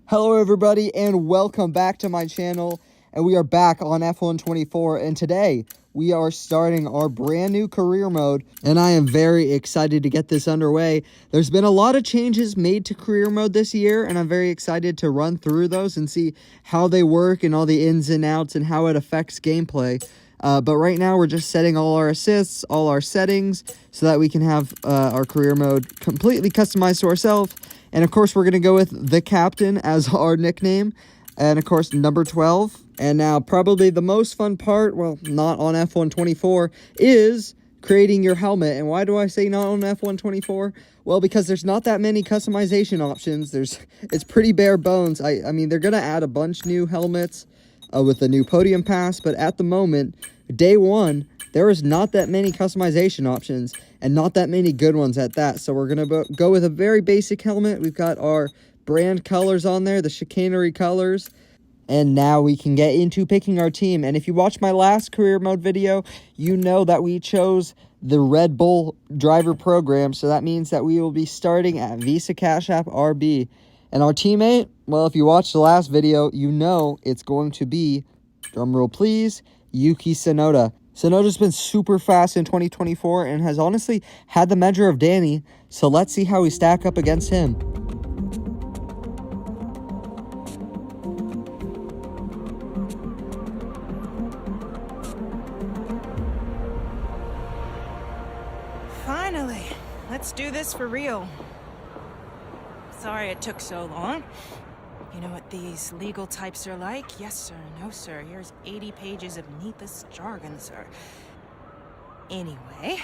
Hello everybody and welcome back to my channel, and we are back on F124, and today we are starting our brand new career mode, and I am very excited to get this underway. There's been a lot of changes made to career mode this year, and I'm very excited to run through those and see how they work and all the ins and outs and how it affects gameplay. But right now we're just setting all our assists, all our settings, so that we can have our career mode completely customized to ourselves. And of course, we're going to go with the captain as our nickname. And of course, number 12. And now probably the most fun part, well, not on F124, is creating your helmet. And why do I say not on F124? Well, because there's not that many customization options. It's pretty bare bones. I mean, they're going to add a bunch new helmets with the new podium pass. But at the moment, day one, there is not that many customization options, and not that many good ones at that. So we're going to go with a very basic helmet. We've got our brand colors on there, the chicanery colors. And now we can get into picking our team. And if you watched my last career mode video, you know that we chose the Red Bull driver program. So that means that we will be starting at Visa CashApp RB. And our teammate, well, if you watched the last video, you know it's going to be, drumroll please, Yuki Tsunoda. Tsunoda's been super fast in 2024 and has honestly had the measure of Danny, so let's see how we stack up against him. Finally, let's do this for real. Sorry it took so long. You know what these legal types are like? Yes, sir. No, sir. Here's 80 pages of needless jargon, sir. Anyway,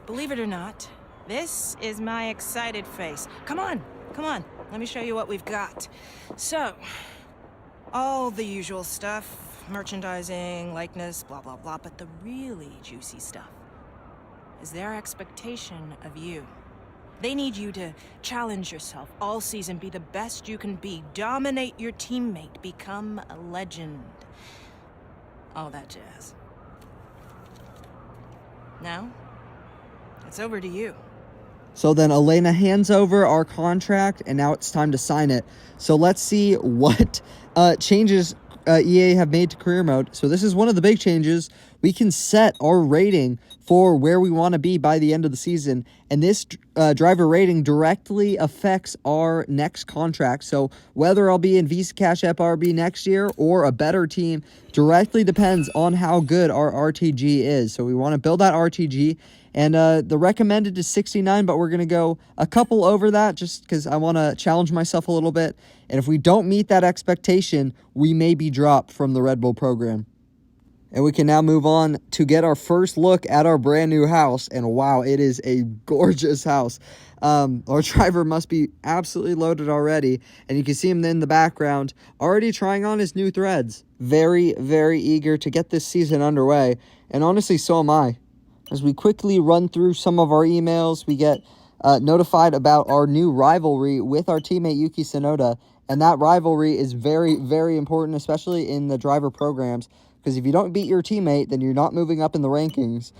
believe it or not, this is my excited face. Come on. Let me show you what we've got. So, all the usual stuff. Merchandising, likeness, blah, blah, blah. But the really juicy stuff is their expectation of you. They need you to challenge yourself all season, be the best you can be, dominate your teammate, become a legend. All that jazz. Now, it's over to you. So then Elena hands over our contract, and now it's time to sign it. So let's see what changes EA have made to career mode. So this is one of the big changes. We can set our rating for where we want to be by the end of the season, and this driver rating directly affects our next contract. So whether I'll be in Visa CashApp RB next year or a better team directly depends on how good our RTG is. So we want to build that RTG, and the recommended is 69, but we're going to go a couple over that just because I want to challenge myself a little bit. And if we don't meet that expectation, we may be dropped from the Red Bull program. And we can now move on to get our first look at our brand new house. And wow, it is a gorgeous house. Our driver must be absolutely loaded already. And you can see him in the background already trying on his new threads. Very, very eager to get this season underway. And honestly, so am I. As we quickly run through some of our emails, we get notified about our new rivalry with our teammate Yuki Tsunoda. And that rivalry is very, very important, especially in the driver programs. Because if you don't beat your teammate, then you're not moving up in the rankings.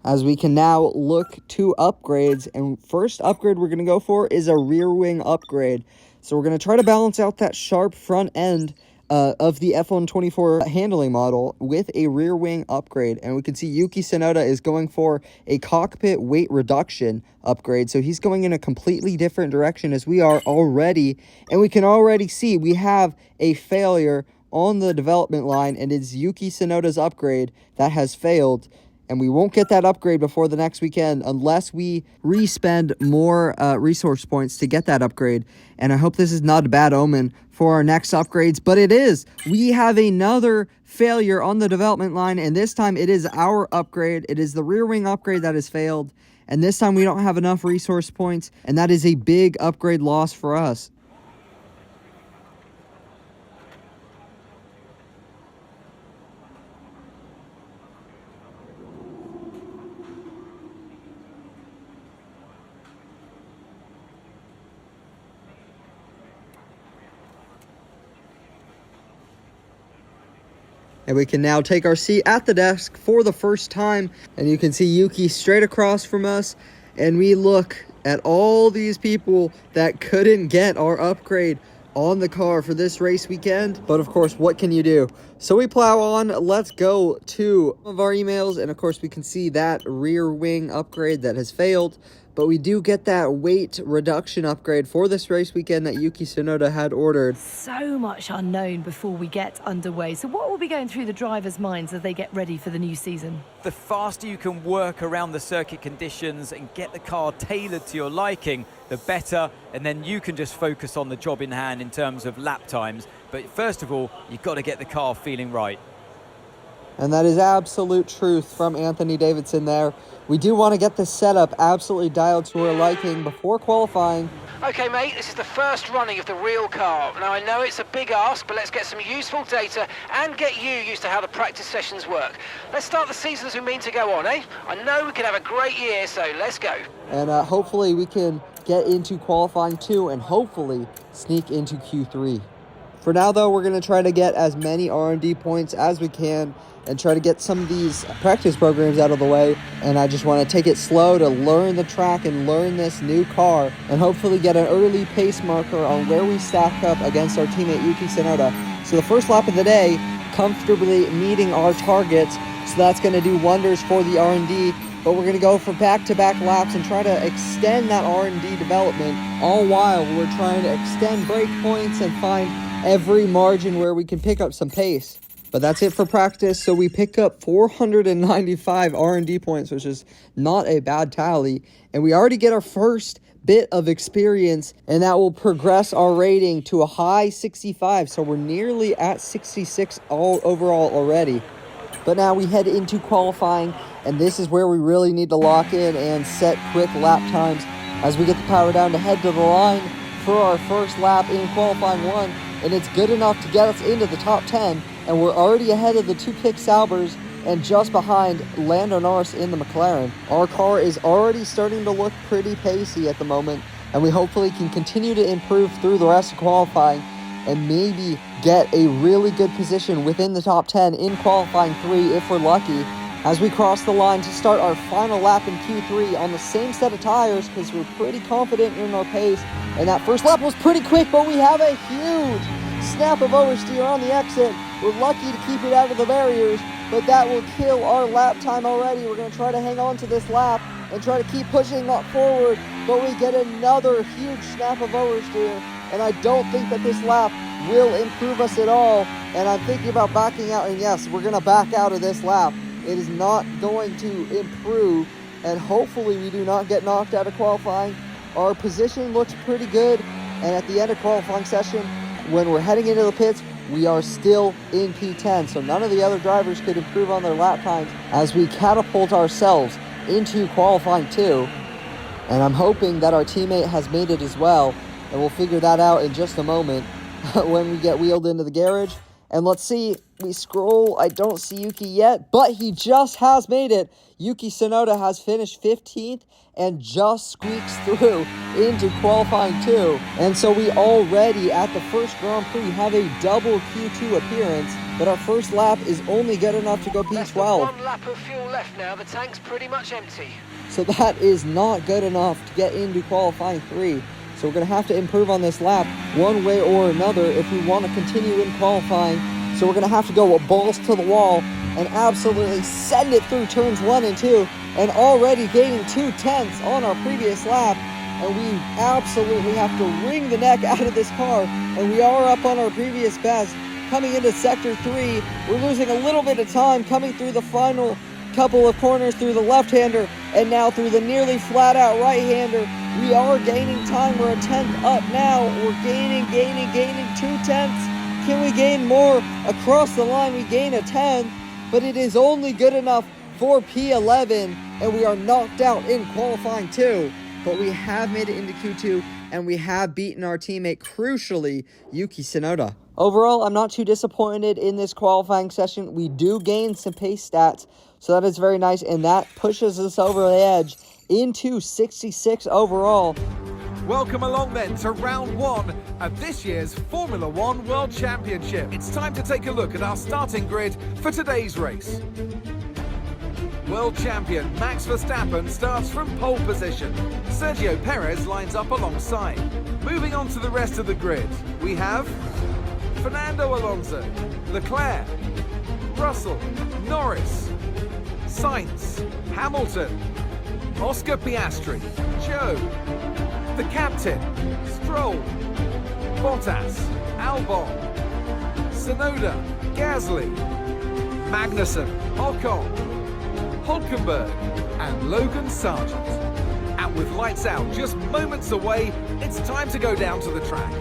As we can now look to upgrades, and first upgrade we're going to go for is a rear wing upgrade. So we're going to try to balance out that sharp front end of the F124 handling model with a rear wing upgrade. And we can see Yuki Tsunoda is going for a cockpit weight reduction upgrade. So he's going in a completely different direction as we are already. And we can already see we have a failure on the development line, and it's Yuki Tsunoda's upgrade that has failed. and we won't get that upgrade before the next weekend unless we re-spend more resource points to get that upgrade. And I hope this is not a bad omen for our next upgrades, but it is. We have another failure on the development line, and this time it is our upgrade. It is the rear wing upgrade that has failed, and this time we don't have enough resource points, and that is a big upgrade loss for us. And we can now take our seat at the desk for the first time. And you can see Yuki straight across from us. And we look at all these people that couldn't get our upgrade on the car for this race weekend. But of course, what can you do? So we plow on. Let's go to some of our emails. And of course, we can see that rear wing upgrade that has failed. But we do get that weight reduction upgrade for this race weekend that Yuki Tsunoda had ordered. So much unknown before we get underway. So what will be going through the drivers' minds as they get ready for the new season? The faster you can work around the circuit conditions and get the car tailored to your liking, the better. And then you can just focus on the job in hand in terms of lap times. But first of all, you've got to get the car feeling right. And that is absolute truth from Anthony Davidson there. We do want to get this setup absolutely dialed to our liking before qualifying. Okay, mate, this is the first running of the real car. Now, I know it's a big ask, but let's get some useful data and get you used to how the practice sessions work. Let's start the season as we mean to go on, eh? I know we can have a great year, so let's go. And hopefully we can get into qualifying 2 and hopefully sneak into Q3. For now, though, we're going to try to get as many R&D points as we can and try to get some of these practice programs out of the way. And I just want to take it slow to learn the track and learn this new car and hopefully get an early pace marker on where we stack up against our teammate Yuki Tsunoda. So the first lap of the day, comfortably meeting our targets. So that's going to do wonders for the R&D. But we're going to go for back-to-back laps and try to extend that R&D development, all while we're trying to extend break points and find every margin where we can pick up some pace. But that's it for practice. So we pick up 495 R&D points, which is not a bad tally. And we already get our first bit of experience, and that will progress our rating to a high 65. So we're nearly at 66 all overall already. But now we head into qualifying, and this is where we really need to lock in and set quick lap times as we get the power down to head to the line for our first lap in qualifying 1. And it's good enough to get us into the top 10. And we're already ahead of the 2 Kick Saubers and just behind Lando Norris in the McLaren. Our car is already starting to look pretty pacey at the moment, and we hopefully can continue to improve through the rest of qualifying and maybe get a really good position within the top 10 in qualifying 3 if we're lucky, as we cross the line to start our final lap in Q3 on the same set of tires because we're pretty confident in our pace. And that first lap was pretty quick, but we have a huge snap of oversteer on the exit. We're lucky to keep it out of the barriers, but that will kill our lap time already. We're going to try to hang on to this lap and try to keep pushing up forward, but we get another huge snap of oversteer, and I don't think that this lap will improve us at all. And I'm thinking about backing out, and yes, we're going to back out of this lap. It is not going to improve, and hopefully we do not get knocked out of qualifying. Our position looks pretty good, and at the end of qualifying session, when we're heading into the pits, we are still in P10, so none of the other drivers could improve on their lap times as we catapult ourselves into qualifying 2. And I'm hoping that our teammate has made it as well, and we'll figure that out in just a moment when we get wheeled into the garage. And let's see, we scroll, I don't see Yuki yet, but he just has made it. Yuki Tsunoda has finished 15th and just squeaks through into qualifying 2. And so we already, at the first Grand Prix, have a double Q2 appearance, but our first lap is only good enough to go P12. Less than 1 lap of fuel left now, the tank's pretty much empty. So that is not good enough to get into qualifying 3. So we're going to have to improve on this lap one way or another if we want to continue in qualifying. So we're going to have to go balls to the wall and absolutely send it through turns 1 and 2, and already gaining 2/10 on our previous lap. And we absolutely have to wring the neck out of this car, and we are up on our previous best. Coming into sector 3, we're losing a little bit of time coming through the final couple of corners through the left-hander, and now through the nearly flat-out right-hander. We are gaining time. We're a tenth up now. We're gaining 2 tenths. Can we gain more? Across the line, we gain a tenth, but it is only good enough for P11, and we are knocked out in qualifying 2. But we have made it into Q2, and we have beaten our teammate, crucially, Yuki Tsunoda. Overall, I'm not too disappointed in this qualifying session. We do gain some pace stats, so that is very nice, and that pushes us over the edge into 66 overall. Welcome along then to round 1 of this year's Formula 1 World Championship. It's time to take a look at our starting grid for today's race. World champion Max Verstappen starts from pole position. Sergio Perez lines up alongside. Moving on to the rest of the grid, we have Fernando Alonso, Leclerc, Russell, Norris, Sainz, Hamilton, Oscar Piastri, Joe, the captain, Stroll, Bottas, Albon, Tsunoda, Gasly, Magnussen, Ocon, Hulkenberg, and Logan Sargent. And with lights out just moments away, it's time to go down to the track.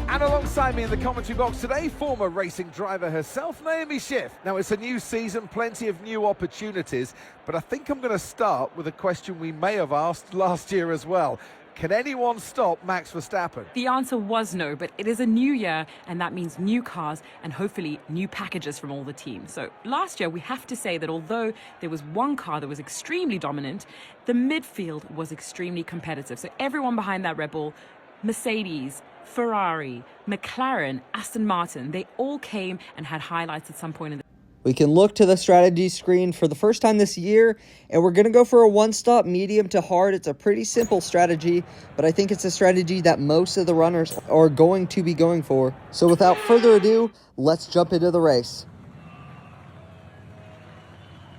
And alongside me in the commentary box today, former racing driver herself, Naomi Schiff. Now, it's a new season, plenty of new opportunities, but I think I'm going to start with a question we may have asked last year as well. Can anyone stop Max Verstappen? The answer was no, but it is a new year, and that means new cars and hopefully new packages from all the teams. So last year, we have to say that although there was one car that was extremely dominant, the midfield was extremely competitive. So everyone behind that Red Bull, Mercedes, Ferrari, McLaren, Aston Martin, they all came and had highlights at some point in the We can look to the strategy screen for the first time this year, and we're going to go for a one-stop medium to hard. It's a pretty simple strategy, but I think it's a strategy that most of the runners are going to be going for. So without further ado, let's jump into the race.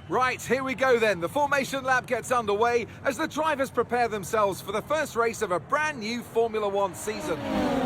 Right, here we go then. The formation lap gets underway as the drivers prepare themselves for the first race of a brand new Formula 1 season.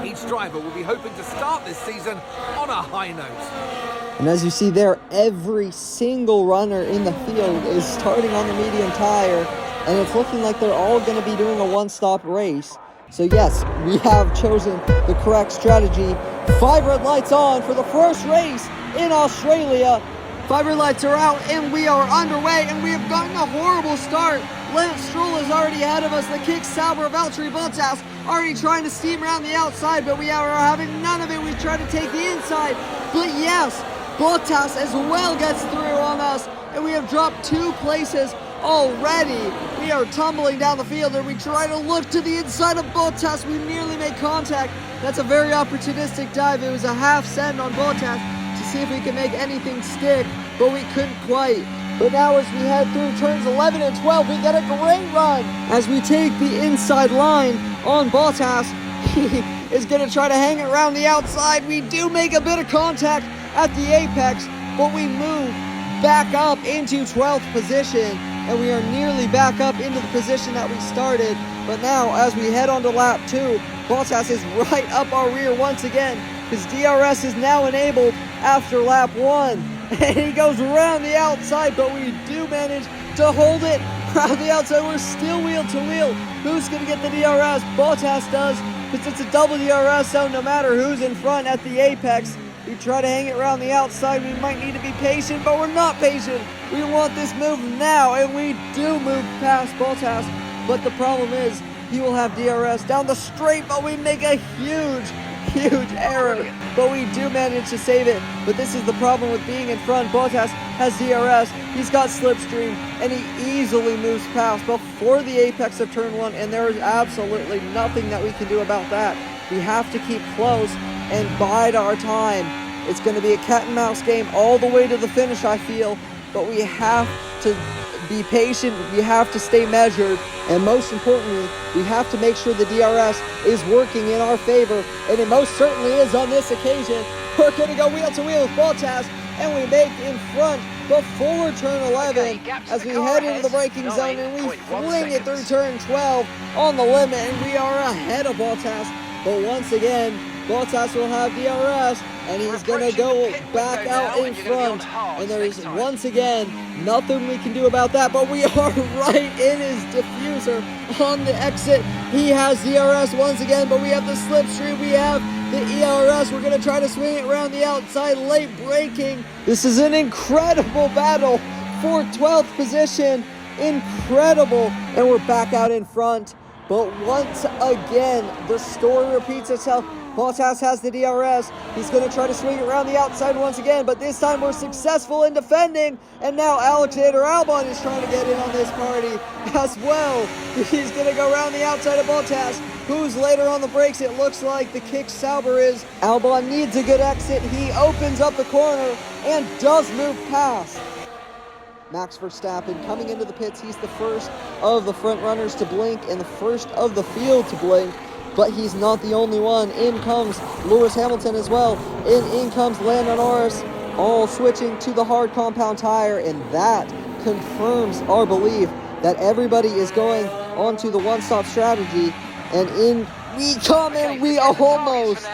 Each driver will be hoping to start this season on a high note. And as you see there, every single runner in the field is starting on the medium tire, and it's looking like they're all going to be doing a one-stop race. So yes, we have chosen the correct strategy. 5 red lights on for the first race in Australia. 5 red lights are out, and we are underway, and we have gotten a horrible start. Lance Stroll is already ahead of us. The kick Sauber, Valtteri Bottas already trying to steam around the outside, but we are having none of it. We try to take the inside, but yes, Bottas as well gets through on us, and we have dropped 2 places already. We are tumbling down the field, and we try to look to the inside of Bottas. We nearly make contact. That's a very opportunistic dive. It was a half send on Bottas to see if we can make anything stick, but we couldn't quite. But now as we head through turns 11 and 12, we get a great run as we take the inside line on Bottas. He is going to try to hang it around the outside. We do make a bit of contact at the apex, but we move back up into 12th position, and we are nearly back up into the position that we started. But now as we head on to lap 2, Bottas is right up our rear once again. His DRS is now enabled after lap 1, and he goes around the outside, but we do manage to hold it around the outside. We're still wheel to wheel. Who's going to get the DRS? Bottas does, because it's a double DRS, so no matter who's in front at the apex, we try to hang it around the outside. We might need to be patient, but we're not patient. We want this move now, and we do move past Bottas, but the problem is he will have DRS down the straight, but we make a huge error, but we do manage to save it. But this is the problem with being in front. Bottas has DRS, he's got slipstream, and he easily moves past before the apex of turn 1, and there is absolutely nothing that we can do about that. We have to keep close and bide our time. It's going to be a cat and mouse game all the way to the finish, I feel, but we have to be patient, we have to stay measured, and most importantly, we have to make sure the DRS is working in our favor, and it most certainly is on this occasion. We're going to go wheel to wheel with Bottas, and we make in front before turn 11 as we head into the braking zone, and we fling it through turn 12 on the limit, and we are ahead of Bottas. But once again, Bottas will have DRS, and he's going to go back out in front. And there's once again nothing we can do about that, but we are right in his diffuser on the exit. He has DRS once again, but we have the slipstream, we have the ERS. We're going to try to swing it around the outside, late braking. This is an incredible battle for 12th position. Incredible. And we're back out in front. But once again, the story repeats itself. Bottas has the DRS. He's going to try to swing it around the outside once again, but this time we're successful in defending. And now Alexander Albon is trying to get in on this party as well. He's going to go around the outside of Bottas, who's later on the brakes. It looks like the kick Sauber is. Albon needs a good exit. He opens up the corner and does move past Max Verstappen coming into the pits. He's the first of the front runners to blink and the first of the field to blink, but he's not the only one. In comes Lewis Hamilton as well, and in comes Lando Norris, all switching to the hard compound tire, and that confirms our belief that everybody is going onto the one-stop strategy. And in we come, and we almost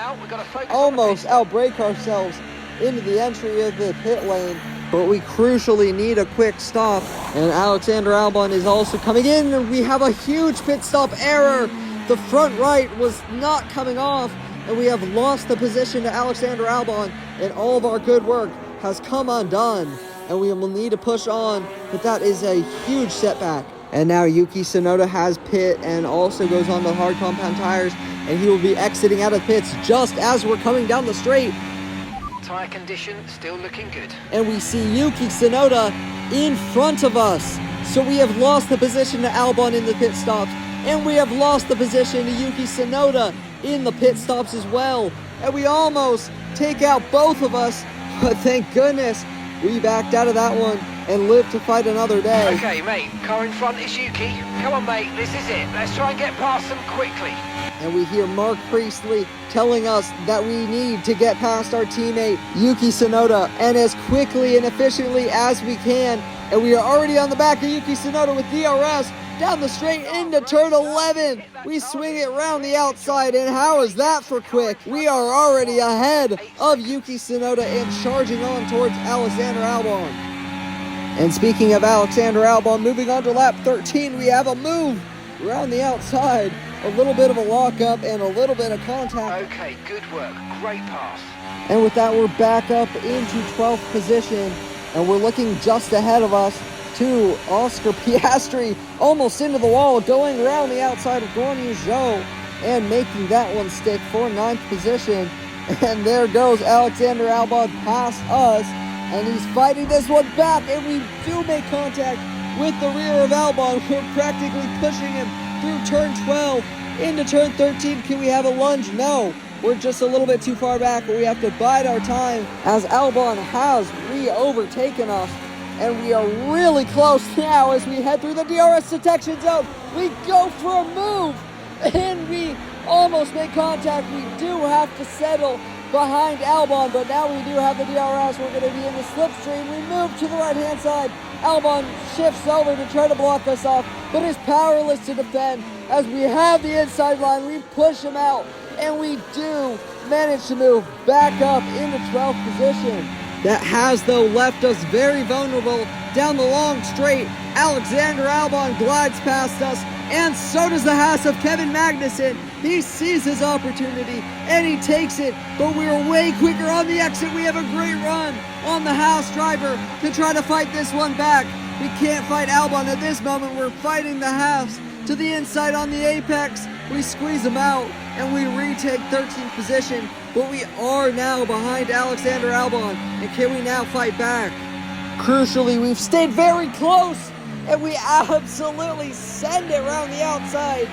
outbrake ourselves into the entry of the pit lane. But we crucially need a quick stop, and Alexander Albon is also coming in, and we have a huge pit stop error. The front right was not coming off, and we have lost the position to Alexander Albon, and all of our good work has come undone, and we will need to push on, but that is a huge setback. And now Yuki Tsunoda has pit and also goes on the hard compound tires, and he will be exiting out of pits just as we're coming down the straight. Tire condition still looking good. And we see Yuki Tsunoda in front of us. So we have lost the position to Albon in the pit stops, and we have lost the position to Yuki Tsunoda in the pit stops as well. And we almost take out both of us, but thank goodness we backed out of that one and lived to fight another day. Okay, mate, car in front is Yuki. Come on, mate, this is it. Let's try and get past them quickly. And we hear Mark Priestley telling us that we need to get past our teammate Yuki Tsunoda and as quickly and efficiently as we can. And we are already on the back of Yuki Tsunoda with DRS down the straight into turn 11. We swing it around the outside, and how is that for quick? We are already ahead of Yuki Tsunoda and charging on towards Alexander Albon. And speaking of Alexander Albon, moving on to lap 13, we have a move around the outside. A little bit of a lockup and a little bit of contact. Okay, good work. Great pass. And with that, we're back up into 12th position, and we're looking just ahead of us to Oscar Piastri, almost into the wall, going around the outside of Guan Yu Zhou and making that one stick for 9th position. And there goes Alexander Albon past us, and he's fighting this one back, and we do make contact with the rear of Albon. We're practically pushing him through turn 12 into turn 13. Can we have a lunge? No. We're just a little bit too far back, but we have to bide our time as Albon has re-overtaken us. And we are really close now as we head through the DRS detection zone. We go for a move, and we almost make contact. We do have to settle behind Albon, but now we do have the DRS. We're going to be in the slipstream. We move to the right-hand side. Albon shifts over to try to block us off, but is powerless to defend. As we have the inside line, we push him out, and we do manage to move back up into 12th position. That has, though, left us very vulnerable down the long straight. Alexander Albon glides past us, and so does the Haas of Kevin Magnussen. He sees his opportunity, and he takes it, but we're way quicker on the exit. We have a great run on the Haas driver to try to fight this one back. We can't fight Albon at this moment. We're fighting the Haas to the inside on the apex. We squeeze him out, and we retake 13th position, but we are now behind Alexander Albon, and can we now fight back? Crucially, we've stayed very close, and we absolutely send it around the outside.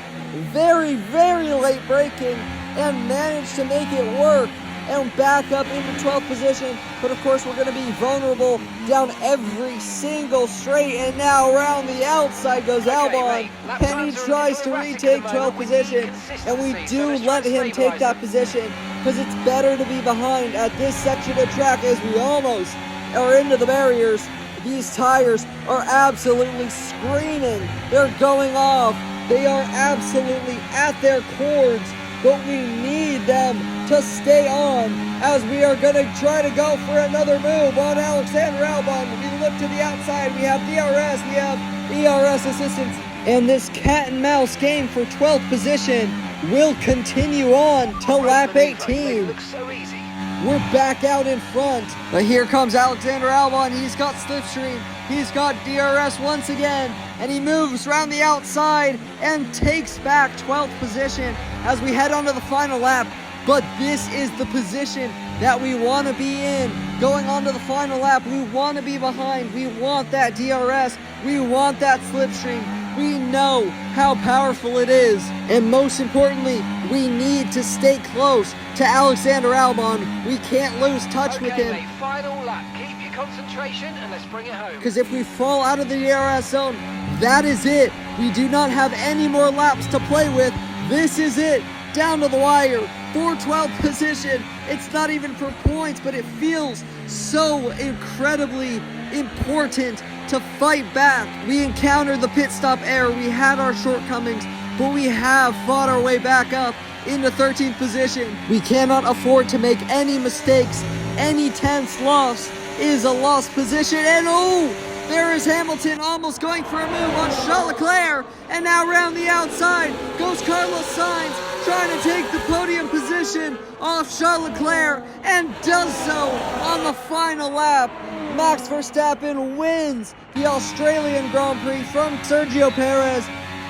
Very, very late braking, and managed to make it work, and back up into 12th position. But of course, we're going to be vulnerable down every single straight, and now around the outside goes Albon, and he tries to retake 12th position, and we do let him take that position, because it's better to be behind at this section of the track as we almost are into the barriers. These tires are absolutely screaming. They're going off. They are absolutely at their cords, but we need them to stay on as we are going to try to go for another move on Alexander Albon. We look to the outside. We have DRS. We have ERS assistance. And this cat and mouse game for 12th position will continue on to lap 18. Looks so easy. We're back out in front. But here comes Alexander Albon. He's got slipstream. He's got DRS once again. And he moves around the outside and takes back 12th position as we head onto the final lap. But this is the position that we want to be in. Going on to the final lap, we want to be behind. We want that DRS. We want that slipstream. We know how powerful it is. And most importantly, we need to stay close to Alexander Albon. We can't lose touch with him. Mate, final lap. Keep your concentration and let's bring it home. Because if we fall out of the DRS zone, that is it. We do not have any more laps to play with. This is it. Down to the wire for 12th position. It's not even for points, but it feels so incredibly important to fight back. We encountered the pit stop error. We had our shortcomings, but we have fought our way back up into 13th position. We cannot afford to make any mistakes. Any tense loss is a lost position. And there is Hamilton almost going for a move on Charles Leclerc. And now around the outside goes Carlos Sainz, trying to take the podium position off Charles Leclerc, and does so on the final lap. Max Verstappen wins the Australian Grand Prix from Sergio Perez.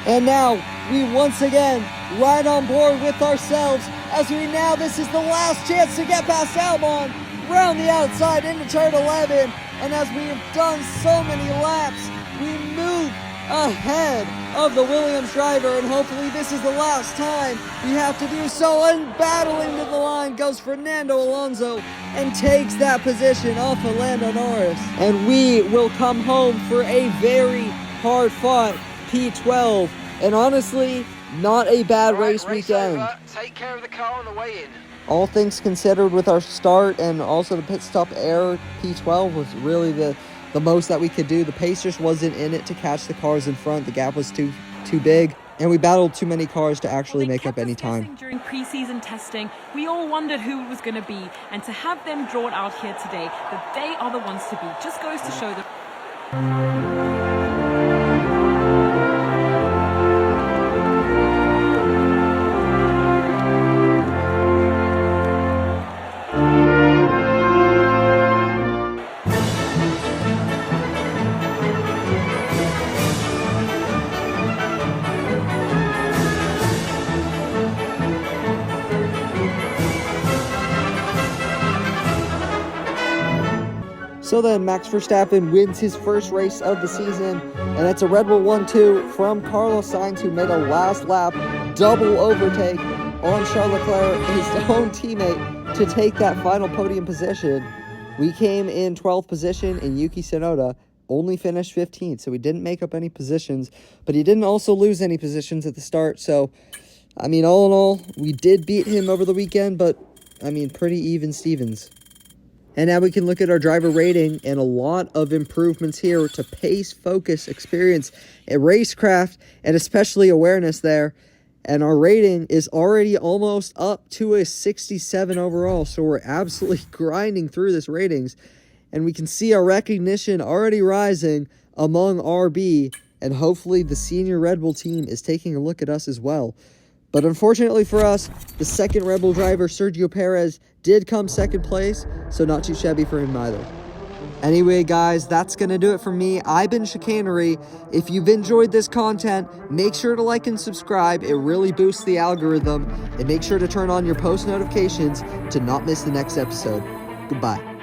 And now we once again ride on board with ourselves as this is the last chance to get past Albon round the outside into turn 11. And as we have done so many laps, we move ahead of the Williams driver, and hopefully this is the last time we have to do so. And battling to the line goes Fernando Alonso and takes that position off of Lando Norris. And we will come home for a very hard-fought P12. And honestly, not a bad race weekend. Over. Take care of the car on the way in. All things considered, with our start and also the pit stop error, P12 was really the most that we could do. The pace just wasn't in it to catch the cars in front. The gap was too big, and we battled too many cars to actually make up any time. During pre-season testing, we all wondered who it was going to be, and to have them drawn out here today, that they are the ones to beat, just goes to show that. So then Max Verstappen wins his first race of the season, and it's a Red Bull 1-2 from Carlos Sainz, who made a last lap double overtake on Charles Leclerc, his own teammate, to take that final podium position. We came in 12th position, and Yuki Tsunoda only finished 15th, so he didn't make up any positions, but he didn't also lose any positions at the start. So, I mean, all in all, we did beat him over the weekend, but, I mean, pretty even Stevens. And now we can look at our driver rating, and a lot of improvements here to pace, focus, experience, and racecraft, and especially awareness there. And our rating is already almost up to a 67 overall, so we're absolutely grinding through this ratings. And we can see our recognition already rising among RB, and hopefully the senior Red Bull team is taking a look at us as well. But unfortunately for us, the second Red Bull driver, Sergio Perez, did come second place, so not too shabby for him either. Anyway, guys, that's going to do it for me. I've been Chicanery. If you've enjoyed this content, make sure to like and subscribe. It really boosts the algorithm. And make sure to turn on your post notifications to not miss the next episode. Goodbye.